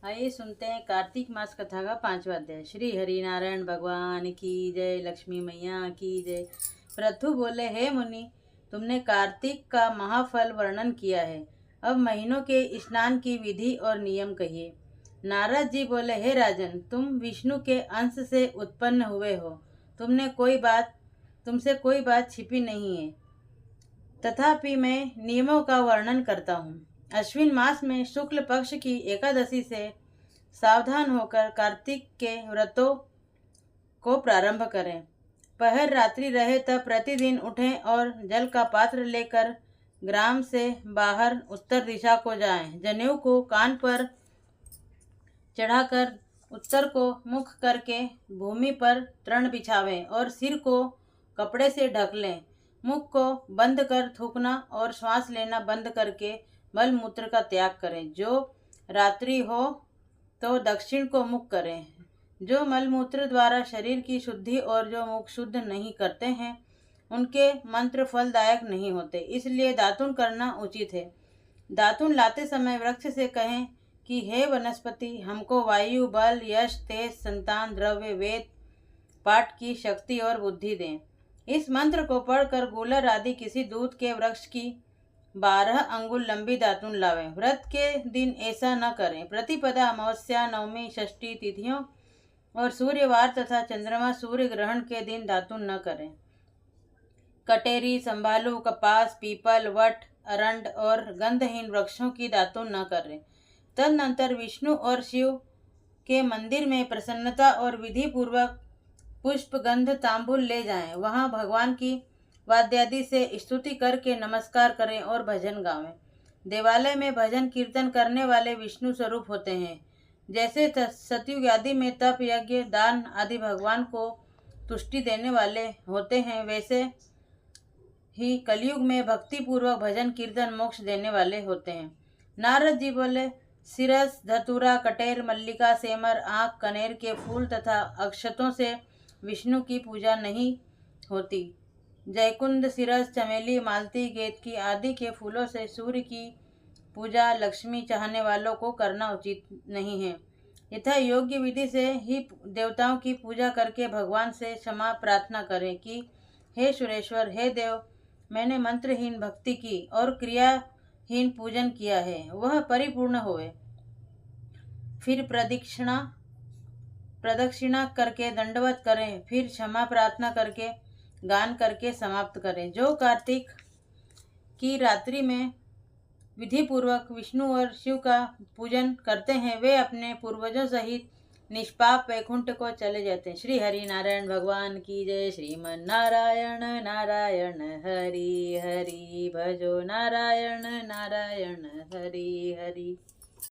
आइए सुनते हैं कार्तिक मास कथा का 5वां अध्याय। श्री हरि नारायण भगवान की जय, लक्ष्मी मैया की जय। पृथु बोले, हे मुनि, तुमने कार्तिक का महाफल वर्णन किया है, अब महीनों के स्नान की विधि और नियम कहिए। नारद जी बोले, हे राजन, तुम विष्णु के अंश से उत्पन्न हुए हो, तुमसे कोई बात छिपी नहीं है, तथापि मैं नियमों का वर्णन करता हूँ। अश्विन मास में शुक्ल पक्ष की एकादशी से सावधान होकर कार्तिक के व्रतों को प्रारंभ करें। पहर रात्रि रहे तब प्रतिदिन उठें और जल का पात्र लेकर ग्राम से बाहर उत्तर दिशा को जाएं। जनेऊ को कान पर चढ़ाकर उत्तर को मुख करके भूमि पर तृण बिछावें और सिर को कपड़े से ढक लें। मुख को बंद कर थूकना और श्वास लेना बंद करके मल मूत्र का त्याग करें। जो रात्रि हो तो दक्षिण को मुख करें। जो मल मूत्र द्वारा शरीर की शुद्धि और जो मुख शुद्ध नहीं करते हैं, उनके मंत्र फलदायक नहीं होते, इसलिए दातुन करना उचित है। दातुन लाते समय वृक्ष से कहें कि हे वनस्पति, हमको वायु, बल, यश, तेज, संतान, द्रव्य, वेद पाठ की शक्ति और बुद्धि दें। इस मंत्र को पढ़कर गूलर आदि किसी दूध के वृक्ष की 12 अंगुल लंबी दातुन लावें। व्रत के दिन ऐसा न करें। प्रतिपदा, अमावस्या, नवमी, षष्ठी तिथियों और सूर्यवार तथा चंद्रमा सूर्य ग्रहण के दिन दातुन न करें। कटेरी, संभालू, कपास, पीपल, वट, अरंड और गंधहीन वृक्षों की दातुन न करें। तदनंतर विष्णु और शिव के मंदिर में प्रसन्नता और विधि पूर्वक पुष्प, गंध, तांबुल ले जाएं। वहां भगवान की वाद्यादि से स्तुति करके नमस्कार करें और भजन गावें। देवालय में भजन कीर्तन करने वाले विष्णु स्वरूप होते हैं। जैसे सतयुग आदि में तप, यज्ञ, दान आदि भगवान को तुष्टि देने वाले होते हैं, वैसे ही कलयुग में भक्ति पूर्वक भजन कीर्तन मोक्ष देने वाले होते हैं। नारद जी बोले, सिरस, धतूरा, कटेर, मल्लिका, सेमर, आँख, कनेर के फूल तथा अक्षतों से विष्णु की पूजा नहीं होती। जयकुंद, सिरस, चमेली, मालती, केतकी आदि के फूलों से सूर्य की पूजा लक्ष्मी चाहने वालों को करना उचित नहीं है। यथा योग्य विधि से ही देवताओं की पूजा करके भगवान से क्षमा प्रार्थना करें कि हे सुरेश्वर, हे देव, मैंने मंत्रहीन भक्ति की और क्रियाहीन पूजन किया है, वह परिपूर्ण होवे। फिर प्रदक्षिणा करके दंडवत करें, फिर क्षमा प्रार्थना करके गान करके समाप्त करें। जो कार्तिक की रात्रि में विधि पूर्वक विष्णु और शिव का पूजन करते हैं, वे अपने पूर्वजों सहित निष्पाप वैकुंठ को चले जाते हैं। श्री हरि नारायण भगवान की जय। श्रीमन नारायण नारायण हरि हरि भजो नारायण नारायण हरि हरि।